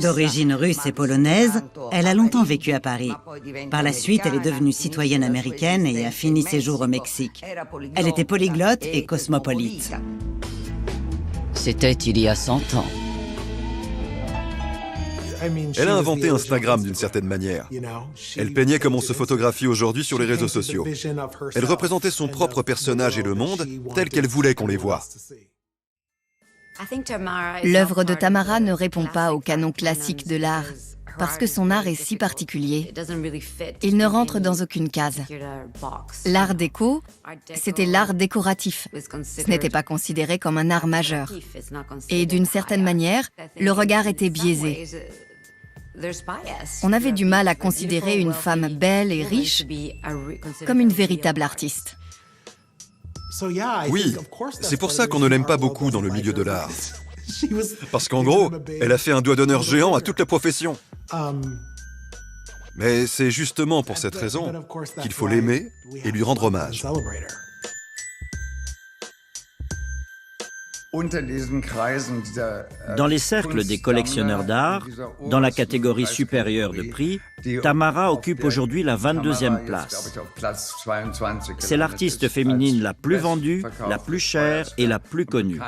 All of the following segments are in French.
D'origine russe et polonaise, elle a longtemps vécu à Paris. Par la suite, elle est devenue citoyenne américaine et a fini ses jours au Mexique. Elle était polyglotte et cosmopolite. C'était il y a 100 ans. Elle a inventé Instagram d'une certaine manière. Elle peignait comme on se photographie aujourd'hui sur les réseaux sociaux. Elle représentait son propre personnage et le monde tel qu'elle voulait qu'on les voie. L'œuvre de Tamara ne répond pas au canon classique de l'art, parce que son art est si particulier. Il ne rentre dans aucune case. L'art déco, c'était l'art décoratif. Ce n'était pas considéré comme un art majeur. Et d'une certaine manière, le regard était biaisé. On avait du mal à considérer une femme belle et riche comme une véritable artiste. Oui, c'est pour ça qu'on ne l'aime pas beaucoup dans le milieu de l'art. Parce qu'en gros, elle a fait un doigt d'honneur géant à toute la profession. Mais c'est justement pour cette raison qu'il faut l'aimer et lui rendre hommage. Dans les cercles des collectionneurs d'art, dans la catégorie supérieure de prix, Tamara occupe aujourd'hui la 22e place. C'est l'artiste féminine la plus vendue, la plus chère et la plus connue.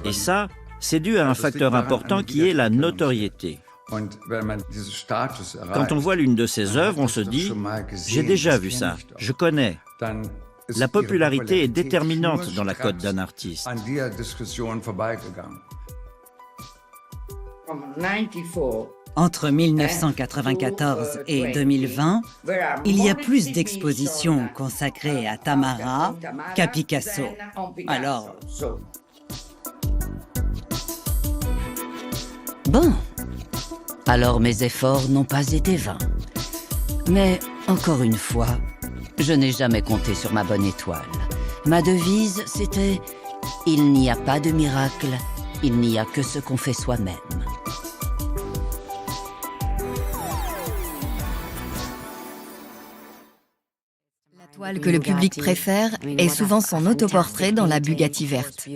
Et ça, c'est dû à un facteur important qui est la notoriété. Quand on voit l'une de ses œuvres, on se dit « J'ai déjà vu ça, je connais ». La popularité est déterminante dans la cote d'un artiste. Entre 1994 et 2020, il y a plus d'expositions consacrées à Tamara qu'à Picasso. Alors... Bon, alors mes efforts n'ont pas été vains. Mais, encore une fois, je n'ai jamais compté sur ma bonne étoile. Ma devise, c'était « Il n'y a pas de miracle, il n'y a que ce qu'on fait soi-même ». La toile que le public préfère est souvent son autoportrait dans la Bugatti verte.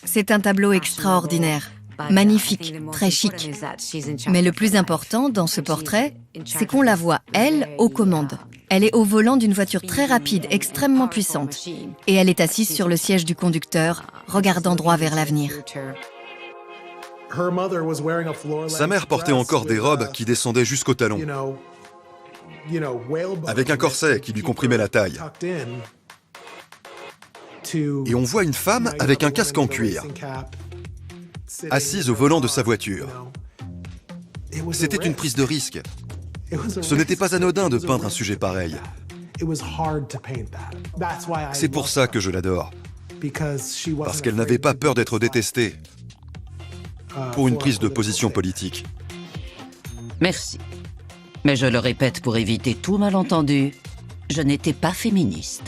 C'est un tableau extraordinaire, magnifique, très chic. Mais le plus important dans ce portrait, c'est qu'on la voit, elle, aux commandes. Elle est au volant d'une voiture très rapide, extrêmement puissante. Et elle est assise sur le siège du conducteur, regardant droit vers l'avenir. Sa mère portait encore des robes qui descendaient jusqu'au talon, avec un corset qui lui comprimait la taille. Et on voit une femme avec un casque en cuir, assise au volant de sa voiture. C'était une prise de risque. Ce n'était pas anodin de peindre un sujet pareil. C'est pour ça que je l'adore. Parce qu'elle n'avait pas peur d'être détestée pour une prise de position politique. Merci. Mais je le répète pour éviter tout malentendu, je n'étais pas féministe.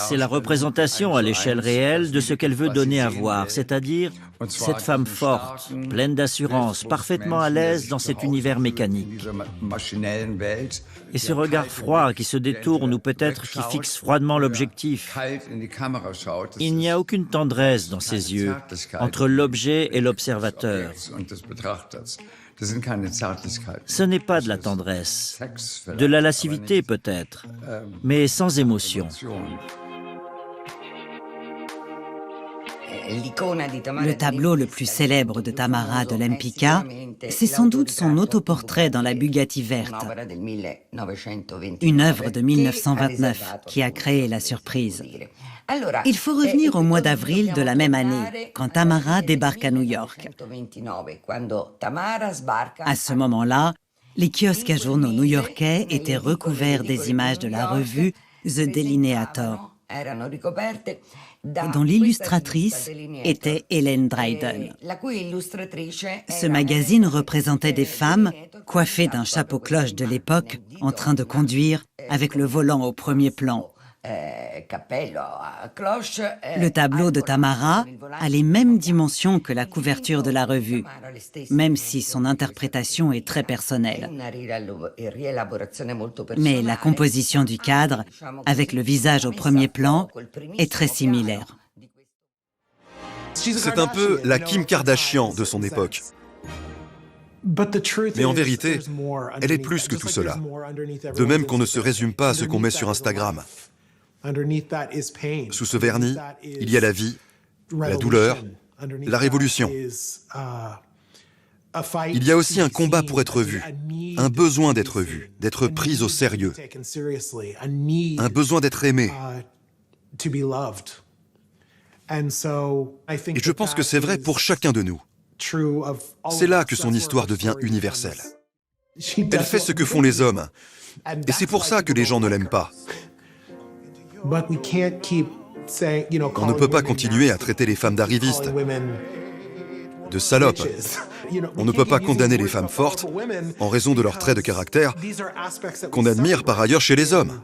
C'est la représentation à l'échelle réelle de ce qu'elle veut donner à voir, c'est-à-dire cette femme forte, pleine d'assurance, parfaitement à l'aise dans cet univers mécanique. Et ce regard froid qui se détourne ou peut-être qui fixe froidement l'objectif. Il n'y a aucune tendresse dans ses yeux, entre l'objet et l'observateur. Ce n'est pas de la tendresse, de la lascivité peut-être, mais sans émotion. Le tableau le plus célèbre de Tamara de Lempicka, c'est sans doute son autoportrait dans la Bugatti verte, une œuvre de 1929 qui a créé la surprise. Il faut revenir au mois d'avril de la même année, quand Tamara débarque à New York. À ce moment-là, les kiosques à journaux new-yorkais étaient recouverts des images de la revue The Delineator, dont l'illustratrice était Helen Dryden. Ce magazine représentait des femmes coiffées d'un chapeau-cloche de l'époque, en train de conduire, avec le volant au premier plan. Le tableau de Tamara a les mêmes dimensions que la couverture de la revue, même si son interprétation est très personnelle. Mais la composition du cadre, avec le visage au premier plan, est très similaire. C'est un peu la Kim Kardashian de son époque. Mais en vérité, elle est plus que tout cela. De même qu'on ne se résume pas à ce qu'on met sur Instagram. Sous ce vernis, il y a la vie, la douleur, la révolution. Il y a aussi un combat pour être vu, un besoin d'être vu, d'être pris au sérieux, un besoin d'être aimé. Et je pense que c'est vrai pour chacun de nous. C'est là que son histoire devient universelle. Elle fait ce que font les hommes. Et c'est pour ça que les gens ne l'aiment pas. On ne peut pas continuer à traiter les femmes d'arrivistes, de salopes. On ne peut pas condamner les femmes fortes en raison de leurs traits de caractère qu'on admire par ailleurs chez les hommes.